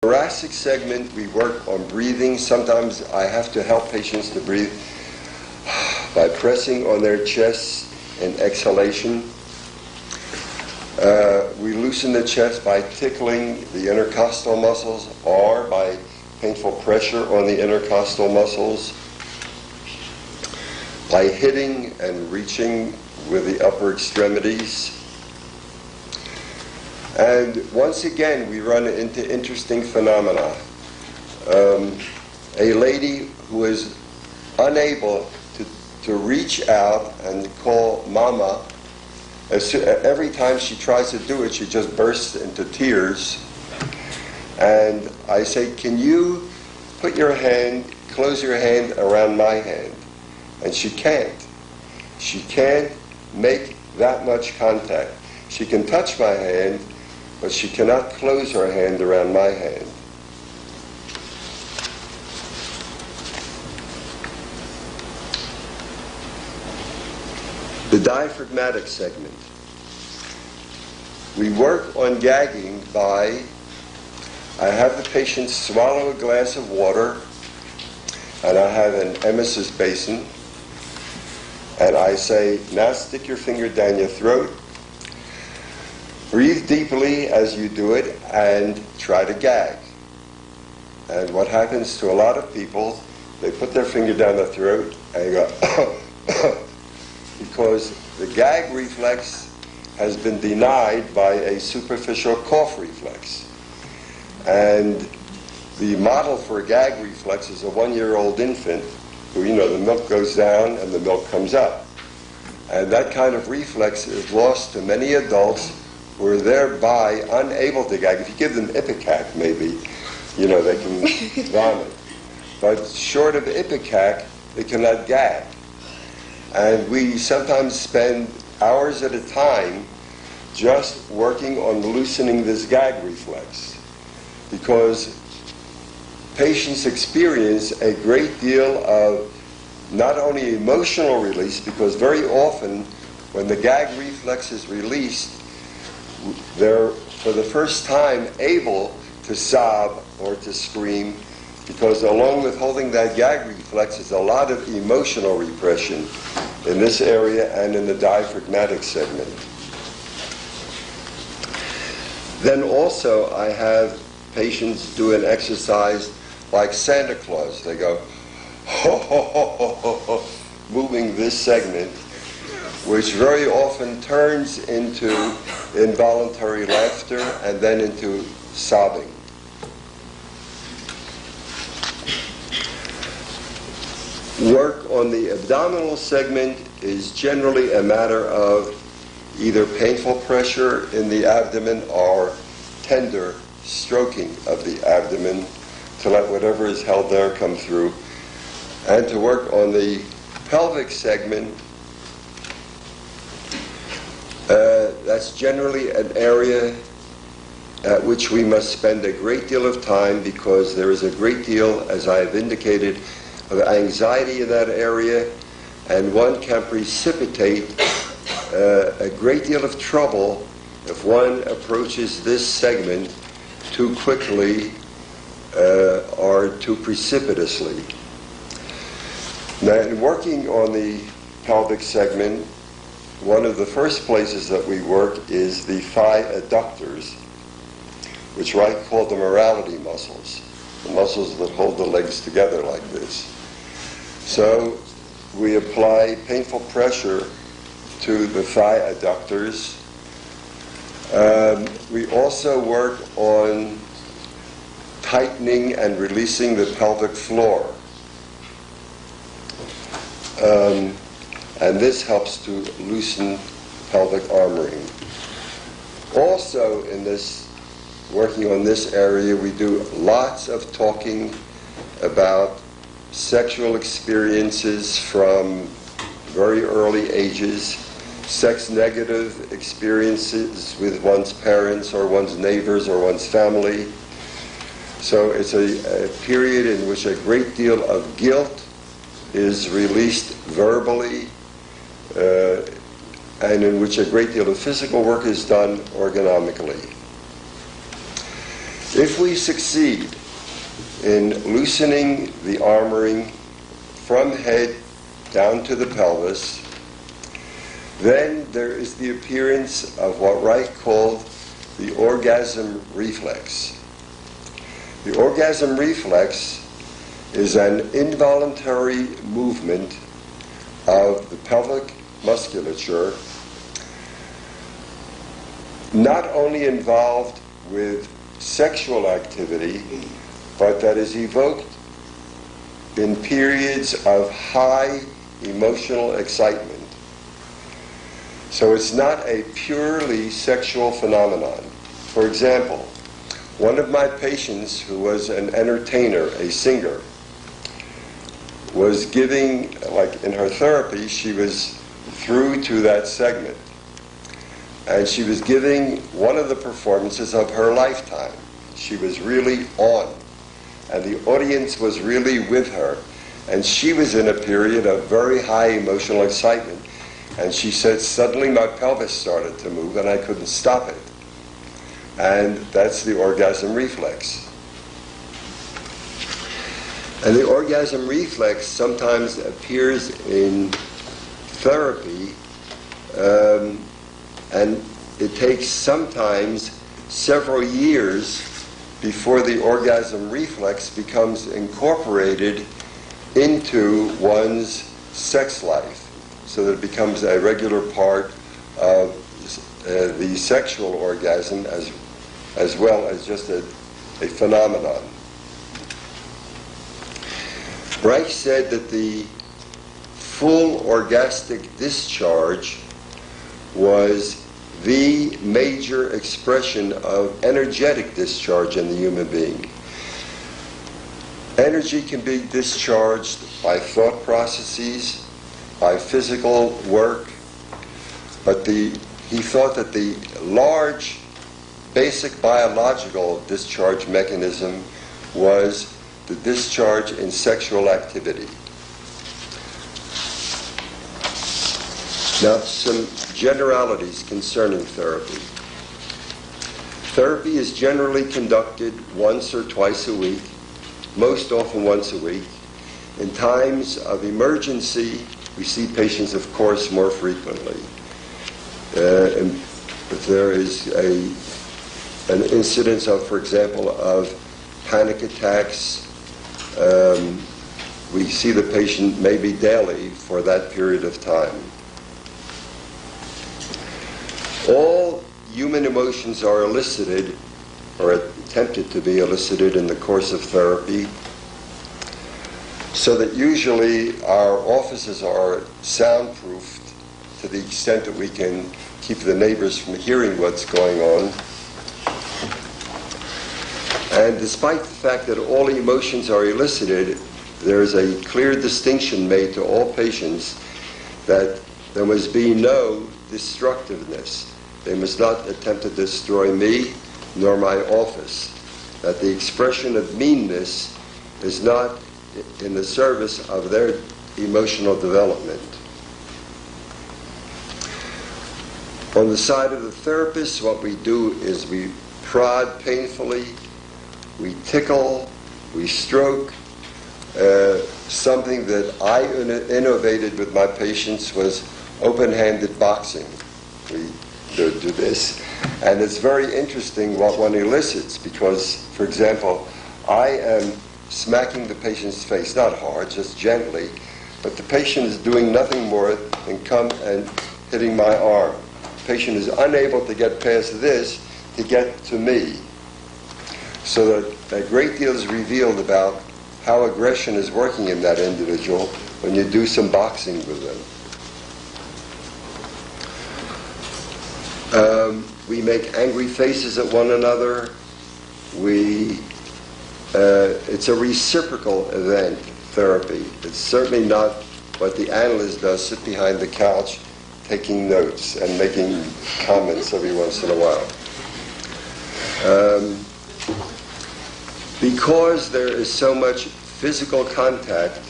Thoracic segment, we work on breathing. Sometimes I have to help patients to breathe by pressing on their chests and exhalation. We loosen the chest by tickling the intercostal muscles or by painful pressure on the intercostal muscles, by hitting and reaching with the upper extremities. And once again, we run into interesting phenomena. A lady who is unable to reach out and call mama, every time she tries to do it, she just bursts into tears. And I say, can you put your hand, close your hand around my hand? And she can't. She can't make that much contact. She can touch my hand, but she cannot close her hand around my hand. The diaphragmatic segment. We work on gagging by, I have the patient swallow a glass of water, and I have an emesis basin, and I say, now stick your finger down your throat, breathe deeply as you do it, and try to gag. And what happens to a lot of people, they put their finger down their throat and go, because the gag reflex has been denied by a superficial cough reflex. And the model for a gag reflex is a 1-year-old infant who, the milk goes down and the milk comes up. And that kind of reflex is lost to many adults who are thereby unable to gag. If you give them Ipecac, maybe, they can vomit. But short of Ipecac, they cannot gag. And we sometimes spend hours at a time just working on loosening this gag reflex, because patients experience a great deal of not only emotional release, because very often when the gag reflex is released, they're for the first time able to sob or to scream, because along with holding that gag reflex is a lot of emotional repression in this area and in the diaphragmatic segment. Then also I have patients do an exercise like Santa Claus. They go, ho, ho, ho, ho, ho, ho, moving this segment, which very often turns into involuntary laughter and then into sobbing. Work on the abdominal segment is generally a matter of either painful pressure in the abdomen or tender stroking of the abdomen to let whatever is held there come through. And to work on the pelvic segment, that's generally an area at which we must spend a great deal of time, because there is a great deal, as I have indicated, of anxiety in that area, and one can precipitate a great deal of trouble if one approaches this segment too quickly or too precipitously. Now, in working on the pelvic segment, one of the first places that we work is the thigh adductors, which I call the morality muscles, the muscles that hold the legs together like this. So we apply painful pressure to the thigh adductors. We also work on tightening and releasing the pelvic floor. And this helps to loosen pelvic armoring. Also in this, working on this area, we do lots of talking about sexual experiences from very early ages, sex-negative experiences with one's parents or one's neighbors or one's family. So it's a period in which a great deal of guilt is released verbally, and in which a great deal of physical work is done orgonomically. If we succeed in loosening the armoring from head down to the pelvis, then there is the appearance of what Reich called the orgasm reflex. The orgasm reflex is an involuntary movement of the pelvic musculature, not only involved with sexual activity, but that is evoked in periods of high emotional excitement. So it's not a purely sexual phenomenon. For example, one of my patients who was an entertainer, a singer, was giving, like in her therapy, she was through to that segment. And she was giving one of the performances of her lifetime. She was really on. And the audience was really with her. And she was in a period of very high emotional excitement. And she said, suddenly my pelvis started to move and I couldn't stop it. And that's the orgasm reflex. And the orgasm reflex sometimes appears in therapy, and it takes sometimes several years before the orgasm reflex becomes incorporated into one's sex life, so that it becomes a regular part of the sexual orgasm as well as just a phenomenon. Reich said that the full orgastic discharge was the major expression of energetic discharge in the human being. Energy can be discharged by thought processes, by physical work, but he thought that the large basic biological discharge mechanism was the discharge in sexual activity. Now, some generalities concerning therapy. Therapy is generally conducted once or twice a week, most often once a week. In times of emergency, we see patients, of course, more frequently. And if there is an incidence of, for example, of panic attacks, we see the patient maybe daily for that period of time. All human emotions are elicited, or attempted to be elicited in the course of therapy, so that usually our offices are soundproofed to the extent that we can keep the neighbors from hearing what's going on. And despite the fact that all emotions are elicited, there is a clear distinction made to all patients that there must be no destructiveness. They must not attempt to destroy me nor my office. That the expression of meanness is not in the service of their emotional development. On the side of the therapist, what we do is we prod painfully, we tickle, we stroke. Something that I innovated with my patients was open-handed boxing. We do this, and it's very interesting what one elicits, because, for example, I am smacking the patient's face, not hard, just gently, but the patient is doing nothing more than come and hitting my arm. The patient is unable to get past this to get to me. So that a great deal is revealed about how aggression is working in that individual when you do some boxing with them. We make angry faces at one another. It's a reciprocal event, therapy. It's certainly not what the analyst does, sit behind the couch taking notes and making comments every once in a while. Because there is so much physical contact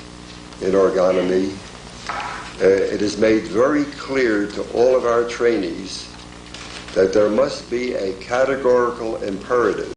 in orgonomy, it is made very clear to all of our trainees that there must be a categorical imperative